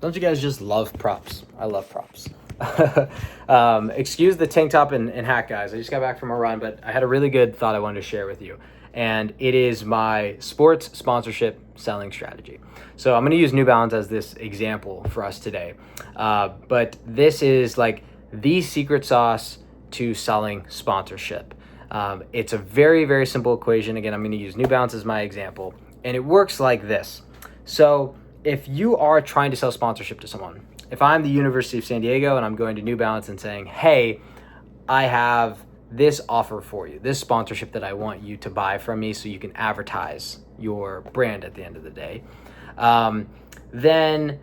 Don't you guys just love props? I love props. Excuse the tank top and hat, guys. I just got back from a run, but I had a really good thought I wanted to share with you. And it is my sports sponsorship selling strategy. So I'm going to use New Balance as this example for us today. But this is like the secret sauce to selling sponsorship. It's a very, very simple equation. Again, I'm going to use New Balance as my example. And it works like this. So if you are trying to sell sponsorship to someone, if I'm the University of San Diego and I'm going to New Balance and saying, hey, I have this offer for you, this sponsorship that I want you to buy from me so you can advertise your brand at the end of the day, then,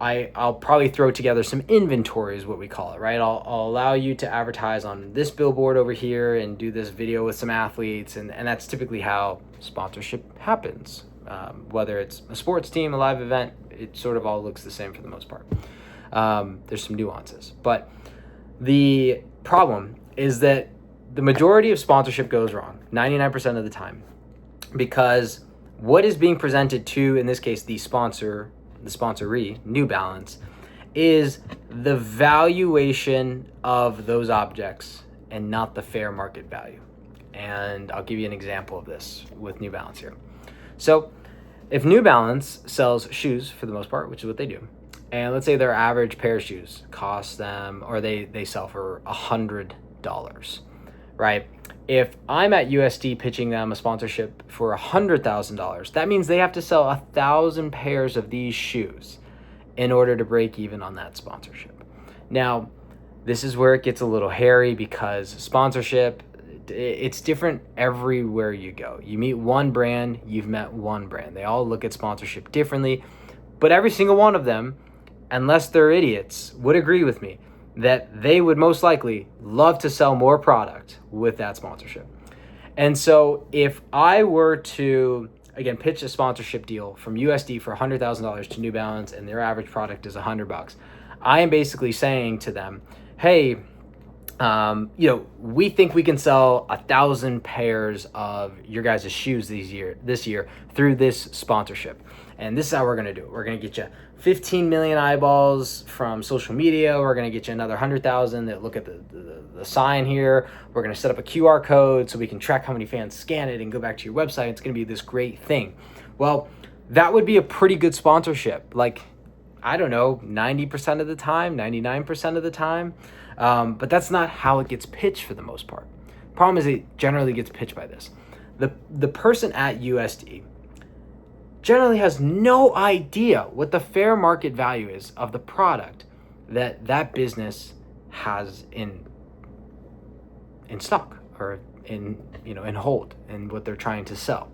I'll probably throw together some inventory is what we call it, right? I'll allow you to advertise on this billboard over here and do this video with some athletes. And that's typically how sponsorship happens. Whether it's a sports team, a live event, it sort of all looks the same for the most part. There's some nuances, but the problem is that the majority of sponsorship goes wrong 99% of the time, because what is being presented to, in this case, the sponsoree, New Balance, is the valuation of those objects and not the fair market value. And I'll give you an example of this with New Balance here. So if New Balance sells shoes for the most part, which is what they do, and let's say their average pair of shoes costs them, or they sell for $100, right? If I'm at USD pitching them a sponsorship for $100,000, that means they have to sell 1,000 pairs of these shoes in order to break even on that sponsorship. Now, this is where it gets a little hairy, because sponsorship, it's different everywhere you go. You meet one brand, you've met one brand. They all look at sponsorship differently, but every single one of them, unless they're idiots, would agree with me that they would most likely love to sell more product with that sponsorship. And so if I were to, again, pitch a sponsorship deal from USD for $100,000 to New Balance and their average product is $100, I am basically saying to them, hey, we think we can sell 1,000 pairs of your guys' shoes this year through this sponsorship. And this is how we're going to do it. We're going to get you 15 million eyeballs from social media. We're going to get you another 100,000 that look at the sign here. We're going to set up a QR code so we can track how many fans scan it and go back to your website. It's going to be this great thing. Well, that would be a pretty good sponsorship. Like, I don't know, 90% of the time, 99% of the time. But that's not how it gets pitched for the most part. Problem is, it generally gets pitched by this. The person at USD generally has no idea what the fair market value is of the product that business has in stock, or in hold, and what they're trying to sell.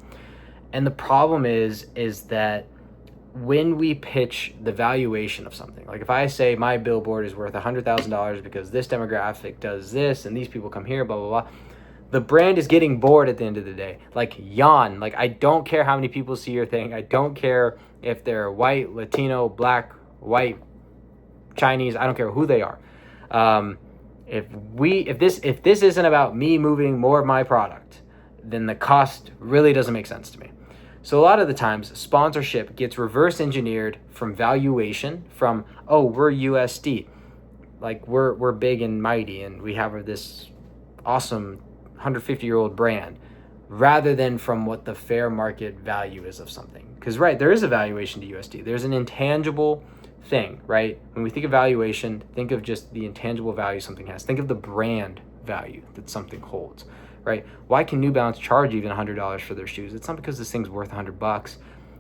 And the problem is that when we pitch the valuation of something, like if I say my billboard is worth $100,000 because this demographic does this and these people come here, blah, blah, blah, the brand is getting bored at the end of the day. Like, yawn. Like, I don't care how many people see your thing. I don't care if they're white, Latino, black, white, Chinese. I don't care who they are. If this isn't about me moving more of my product, then the cost really doesn't make sense to me. So a lot of the times, sponsorship gets reverse engineered from valuation, from, oh, we're USD, like we're big and mighty and we have this awesome 150-year-old brand, rather than from what the fair market value is of something. Because, right, there is a valuation to USD. There's an intangible thing, right? When we think of valuation, think of just the intangible value something has. Think of the brand value that something holds. Right? Why can New Balance charge even $100 for their shoes? It's not because this thing's worth $100.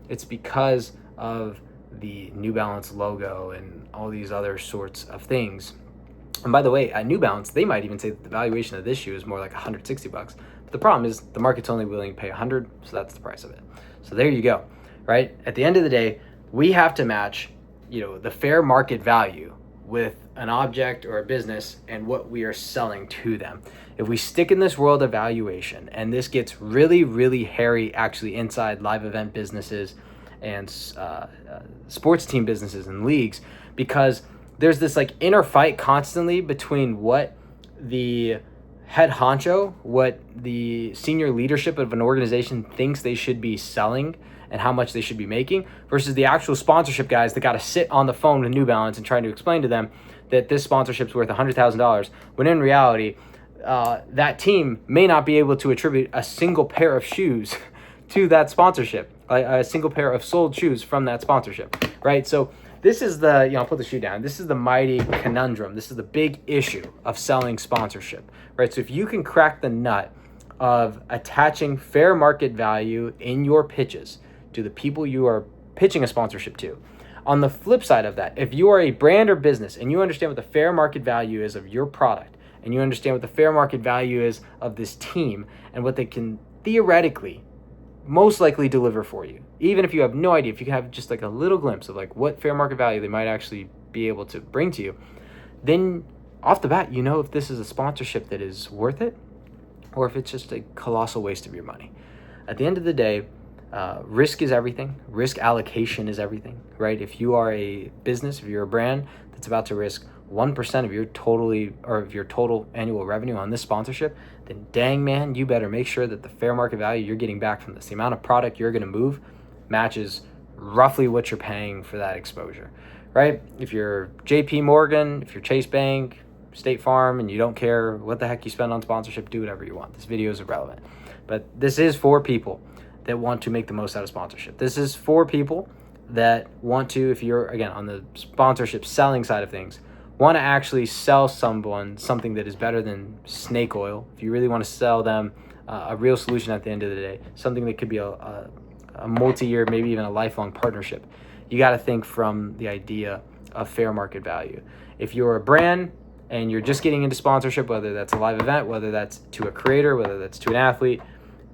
It's because of the New Balance logo and all these other sorts of things. And by the way, at New Balance, they might even say that the valuation of this shoe is more like $160. But the problem is the market's only willing to pay $100, so that's the price of it. So there you go. Right? At the end of the day, we have to match, the fair market value with an object or a business and what we are selling to them. If we stick in this world of valuation, and this gets really, really hairy actually inside live event businesses and sports team businesses and leagues, because there's this like inner fight constantly between what the head honcho, what the senior leadership of an organization thinks they should be selling and how much they should be making, versus the actual sponsorship guys that got to sit on the phone with New Balance and trying to explain to them that this sponsorship's worth $100,000, when in reality, that team may not be able to attribute a single pair of shoes to that sponsorship, a single pair of sold shoes from that sponsorship, right? So this is the, I'll put the shoe down. This is the mighty conundrum. This is the big issue of selling sponsorship, right? So if you can crack the nut of attaching fair market value in your pitches to the people you are pitching a sponsorship to. On the flip side of that, if you are a brand or business and you understand what the fair market value is of your product, and you understand what the fair market value is of this team and what they can theoretically most likely deliver for you, even if you have no idea, if you can have just like a little glimpse of like what fair market value they might actually be able to bring to you, then off the bat, you know if this is a sponsorship that is worth it or if it's just a colossal waste of your money. At the end of the day, risk is everything. Risk allocation is everything, right? If you are a business, if you're a brand that's about to risk 1% of your total annual revenue on this sponsorship, then dang man, you better make sure that the fair market value you're getting back from this, the amount of product you're going to move, matches roughly what you're paying for that exposure, right? If you're JP Morgan, if you're Chase Bank, State Farm, and you don't care what the heck you spend on sponsorship, do whatever you want. This video is irrelevant. But this is for people that want to make the most out of sponsorship. This is for people that want to, if you're, again, on the sponsorship selling side of things, want to actually sell someone something that is better than snake oil. If you really want to sell them a real solution at the end of the day, something that could be a multi-year, maybe even a lifelong partnership, you got to think from the idea of fair market value. If you're a brand and you're just getting into sponsorship, whether that's a live event, whether that's to a creator, whether that's to an athlete,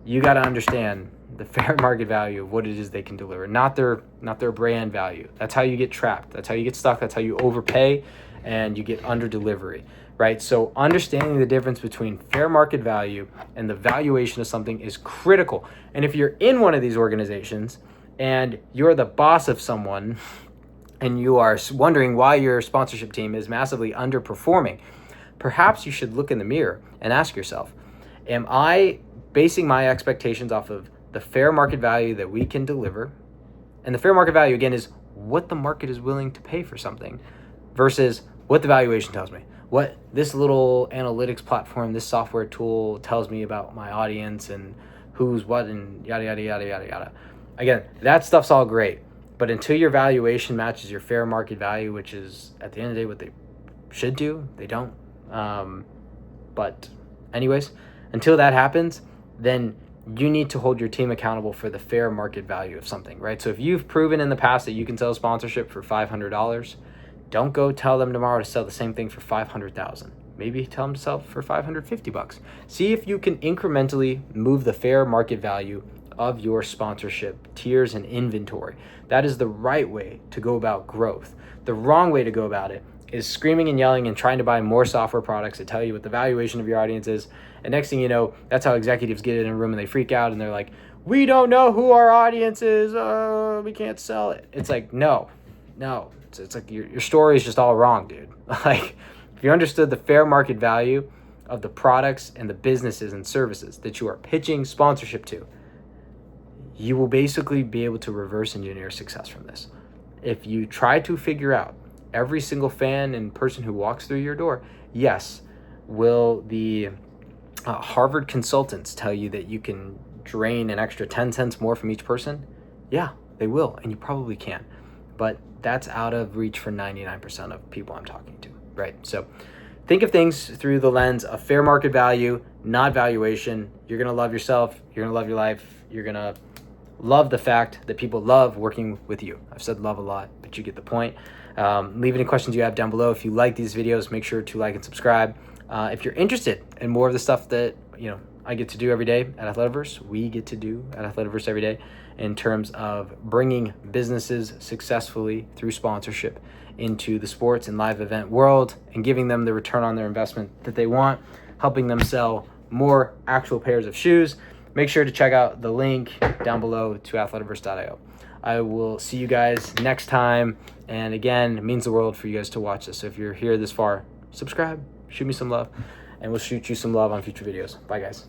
you got to understand the fair market value of what it is they can deliver, not their brand value. That's how you get trapped. That's how you get stuck. That's how you overpay and you get under delivery, right? So understanding the difference between fair market value and the valuation of something is critical. And if you're in one of these organizations and you're the boss of someone and you are wondering why your sponsorship team is massively underperforming, perhaps you should look in the mirror and ask yourself, am I basing my expectations off of the fair market value that we can deliver? And the fair market value, again, is what the market is willing to pay for something versus what the valuation tells me, what this little analytics platform, this software tool tells me about my audience and who's what and yada, yada, yada, yada, yada. Again, that stuff's all great, but until your valuation matches your fair market value, which is at the end of the day what they should do, they don't. But anyways, until that happens, then you need to hold your team accountable for the fair market value of something, right? So if you've proven in the past that you can sell sponsorship for $500, don't go tell them tomorrow to sell the same thing for $500,000. Maybe tell them to sell for $550. See if you can incrementally move the fair market value of your sponsorship tiers and inventory. That is the right way to go about growth. The wrong way to go about it is screaming and yelling and trying to buy more software products that tell you what the valuation of your audience is. And next thing you know, that's how executives get in a room and they freak out and they're like, we don't know who our audience is. We can't sell it. It's like, no. It's like your story is just all wrong, dude. Like, if you understood the fair market value of the products and the businesses and services that you are pitching sponsorship to, you will basically be able to reverse engineer success from this. If you try to figure out every single fan and person who walks through your door, yes, will the Harvard consultants tell you that you can drain an extra 10 cents more from each person? Yeah, they will, and you probably can. But that's out of reach for 99% of people I'm talking to, right? So think of things through the lens of fair market value, not valuation. You're going to love yourself. You're going to love your life. You're going to love the fact that people love working with you. I've said love a lot, but you get the point. Leave any questions you have down below. If you like these videos, make sure to like and subscribe. If you're interested in more of the stuff that, I get to do every day at Athletiverse, we get to do at Athletiverse every day in terms of bringing businesses successfully through sponsorship into the sports and live event world and giving them the return on their investment that they want, helping them sell more actual pairs of shoes. Make sure to check out the link down below to athletiverse.io. I will see you guys next time. And again, it means the world for you guys to watch this. So if you're here this far, subscribe, shoot me some love, and we'll shoot you some love on future videos. Bye, guys.